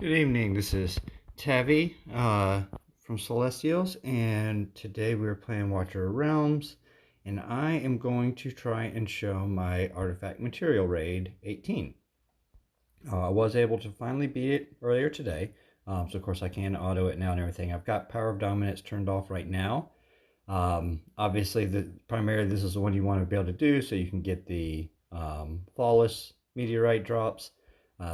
Good evening, this is Tavi from Celestials, and today we're playing Watcher of Realms, and I am going to try and show my Artifact Material Raid 18. I was able to finally beat it earlier today, so of course I can auto it now and everything. I've got Power of Dominance turned off right now. Obviously, primarily this is the one you want to be able to do so you can get the flawless meteorite drops.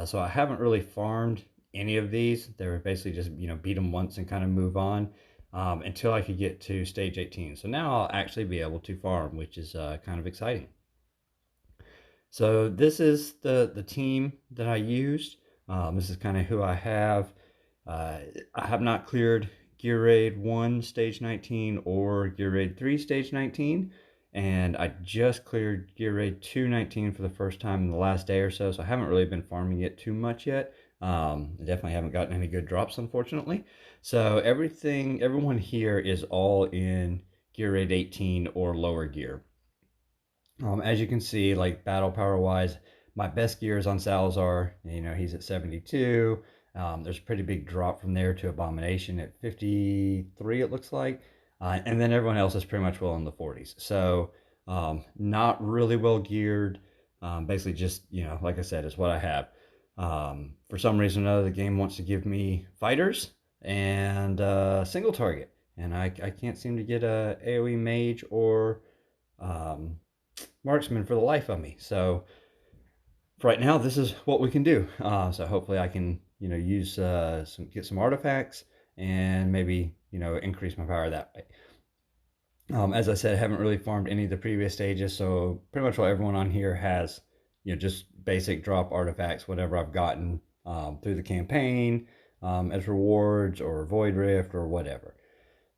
So I haven't really farmed any of these. They were basically just beat them once and kind of move on until I could get to stage 18. So now I'll actually be able to farm, which is kind of exciting. So this is the team that I used. This is kind of who I have. I have not cleared Gear Raid 1 Stage 19 or Gear Raid 3 Stage 19. And I just cleared Gear Raid 219 for the first time in the last day or so. So I haven't really been farming it too much yet. I definitely haven't gotten any good drops, unfortunately. So everyone here is all in Gear Raid 18 or lower gear. As you can see, like battle power wise, my best gear is on Salazar. He's at 72. There's a pretty big drop from there to Abomination at 53, it looks like. And then everyone else is pretty much well in the 40s. So not really well geared. Basically just, like I said, is what I have. For some reason or another, the game wants to give me fighters and single target. And I can't seem to get a AoE mage or marksman for the life of me. So for right now, this is what we can do. So hopefully I can, use get some artifacts and maybe, increase my power that way. As I said, I haven't really farmed any of the previous stages, so pretty much what everyone on here has, just basic drop artifacts, whatever I've gotten through the campaign as rewards or Void Rift or whatever.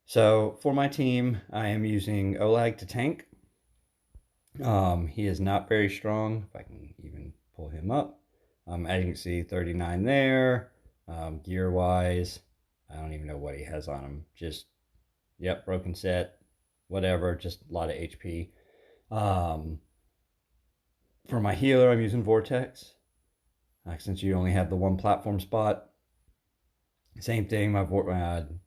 So for my team, I am using Olag to tank. He is not very strong, if I can even pull him up. As you can see, 39 there. Gear-wise, I don't even know what he has on him. Just, yep, broken set, whatever, just a lot of HP. For my healer, I'm using Vortex. Since you only have the one platform spot. Same thing, my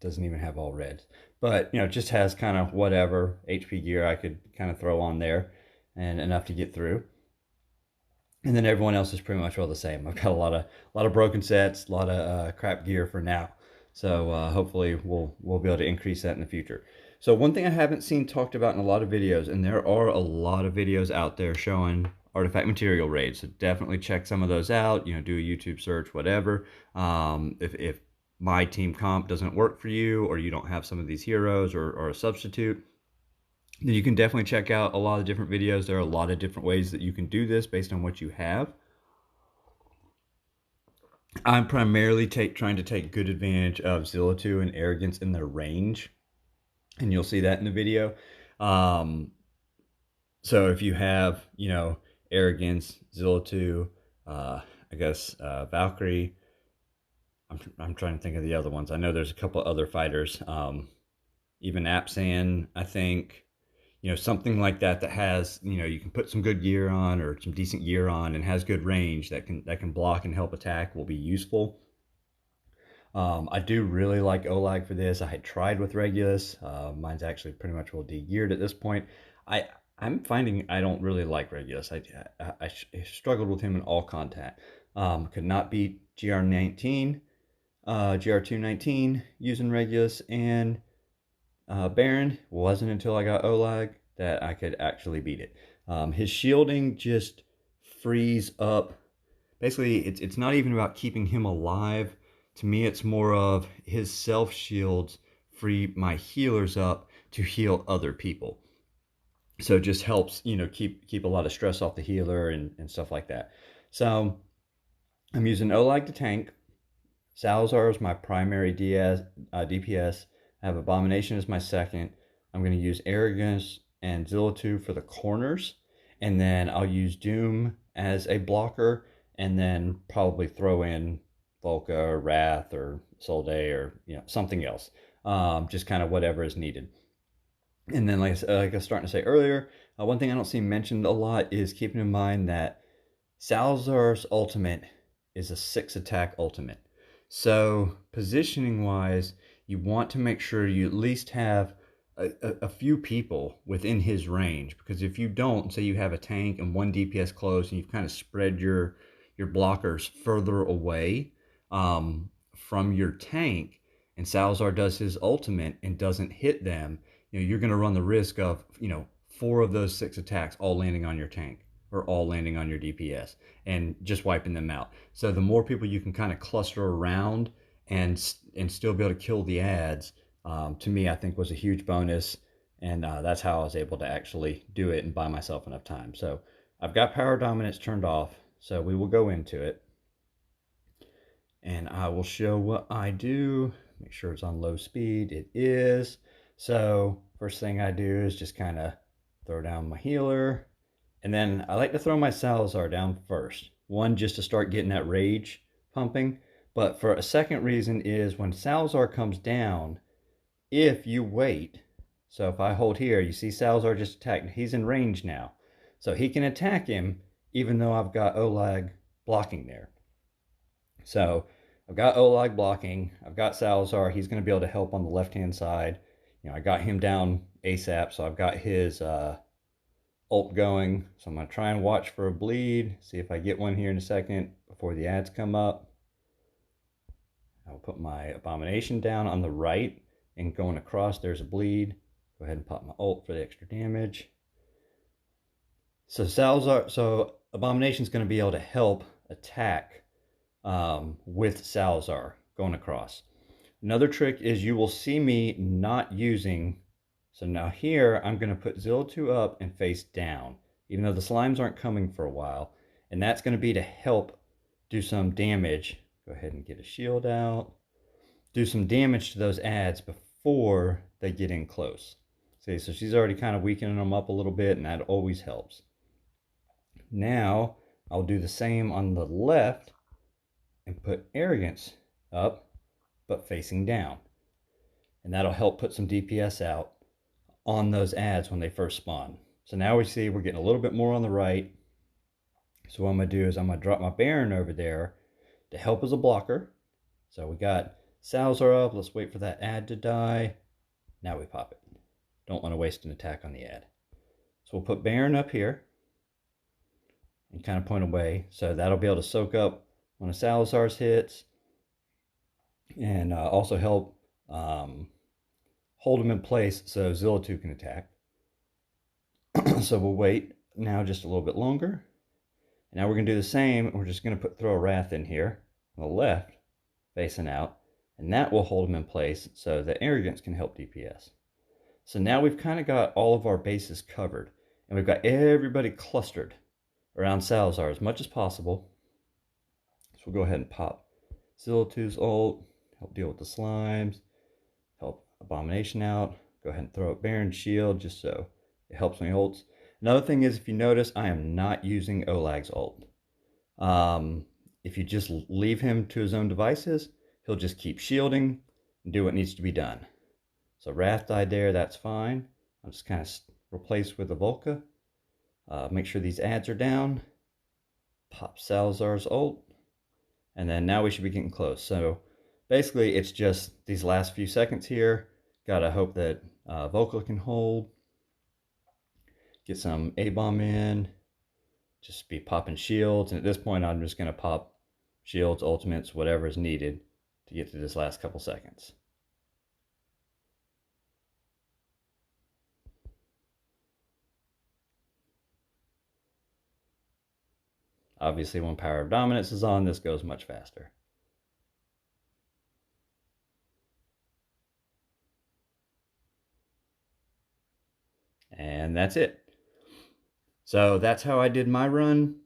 doesn't even have all reds. But, just has kind of whatever HP gear I could kind of throw on there and enough to get through. And then everyone else is pretty much all the same. I've got a lot of broken sets, a lot of crap gear for now. So hopefully we'll be able to increase that in the future. So one thing I haven't seen talked about in a lot of videos, and there are a lot of videos out there showing artifact material raids. So definitely check some of those out. Do a YouTube search, whatever. If my team comp doesn't work for you, or you don't have some of these heroes or a substitute, then you can definitely check out a lot of different videos. There are a lot of different ways that you can do this based on what you have. I'm primarily trying to take good advantage of Zillitu and Arrogance in their range, and you'll see that in the video. So if you have, Arrogance, Zillitu, I guess Valkyrie, I'm trying to think of the other ones. I know there's a couple other fighters, even Apsan, I think. Something like that has, you can put some good gear on or some decent gear on and has good range that can block and help attack will be useful. I do really like Olag for this. I had tried with Regulus. Mine's actually pretty much well de-geared at this point. I'm finding I don't really like Regulus. I struggled with him in all contact. Could not beat GR19, GR219 using Regulus and Baron. Wasn't until I got Olag that I could actually beat it. His shielding just frees up. Basically, it's not even about keeping him alive. To me, it's more of his self shields free my healers up to heal other people. So it just helps, keep a lot of stress off the healer and stuff like that. So I'm using Olag to tank. Salazar is my primary DPS. I have Abomination as my second. I'm going to use Arrogance and Zillitu for the corners. And then I'll use Doom as a blocker. And then probably throw in Volca or Wrath or Solday or something else. Just kind of whatever is needed. And then like I was starting to say earlier, one thing I don't see mentioned a lot is keeping in mind that Salazar's ultimate is a 6 attack ultimate. So positioning wise, you want to make sure you at least have a few people within his range, because if you don't, say you have a tank and one DPS close and you've kind of spread your blockers further away from your tank, and Salazar does his ultimate and doesn't hit them, you're going to run the risk of, four of those six attacks all landing on your tank or all landing on your DPS and just wiping them out. So the more people you can kind of cluster around and still be able to kill the ads, to me, I think was a huge bonus. And that's how I was able to actually do it and buy myself enough time. So I've got power dominance turned off. So we will go into it. And I will show what I do. Make sure it's on low speed. It is. So first thing I do is just kind of throw down my healer. And then I like to throw my Salazar down first. One, just to start getting that rage pumping. But for a second reason is when Salazar comes down, if you wait, so if I hold here, you see Salazar just attacked. He's in range now. So he can attack him even though I've got Olag blocking there. So I've got Olag blocking. I've got Salazar. He's going to be able to help on the left-hand side. I got him down ASAP, so I've got his ult going. So I'm going to try and watch for a bleed. See if I get one here in a second before the ads come up. I'll put my Abomination down on the right, and going across, there's a bleed. Go ahead and pop my ult for the extra damage. So Abomination's going to be able to help attack with Salazar going across. Another trick is you will see me not using, so now here I'm going to put Zilla2 up and face down, even though the slimes aren't coming for a while, and that's going to be to help do some damage. Go ahead and get a shield out. Do some damage to those ads before they get in close. See, so she's already kind of weakening them up a little bit, and that always helps. Now I'll do the same on the left and put Arrogance up, but facing down. And that'll help put some DPS out on those ads when they first spawn. So now we see we're getting a little bit more on the right. So what I'm going to do is I'm going to drop my Baron over there to help as a blocker. So we got Salazar up. Let's wait for that ad to die. Now we pop it. Don't want to waste an attack on the ad. So we'll put Baron up here and kind of point away. So that'll be able to soak up one of Salazar's hits and also help hold him in place so Zilla2 can attack. So we'll wait now just a little bit longer. Now we're going to do the same. We're just going to throw a Wrath in here on the left, facing out, and that will hold him in place so that Arrogance can help DPS. So now we've kind of got all of our bases covered, and we've got everybody clustered around Salazar as much as possible. So we'll go ahead and pop Zilla2's ult, help deal with the slimes, help Abomination out. Go ahead and throw up Baron's shield just so it helps my ults. Another thing is, if you notice, I am not using Olag's ult. If you just leave him to his own devices, he'll just keep shielding and do what needs to be done. So Wrath died there, that's fine. I'll just kind of replace with a Volca. Make sure these ads are down. Pop Salazar's ult. And then now we should be getting close. So basically it's just these last few seconds here. Gotta hope that Volca can hold. Get some A-bomb in. Just be popping shields. And at this point I'm just gonna pop shields, ultimates, whatever is needed to get through this last couple seconds. Obviously, when Power of Dominance is on, this goes much faster. And that's it. So that's how I did my run.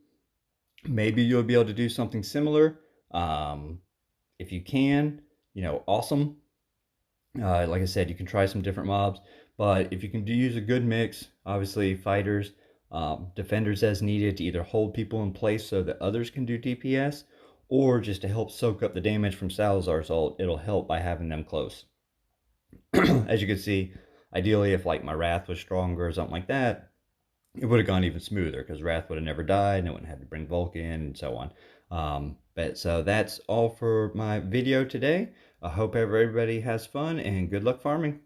Maybe you'll be able to do something similar. If you can, awesome. Like I said, you can try some different mobs. But if you can use a good mix, obviously fighters, defenders as needed to either hold people in place so that others can do DPS, or just to help soak up the damage from Salazar's ult, it'll help by having them close. As you can see, ideally if like my Wrath was stronger or something like that, it would have gone even smoother because Wrath would have never died and it wouldn't have to bring Vulcan and so on. But so that's all for my video today. I hope everybody has fun and good luck farming.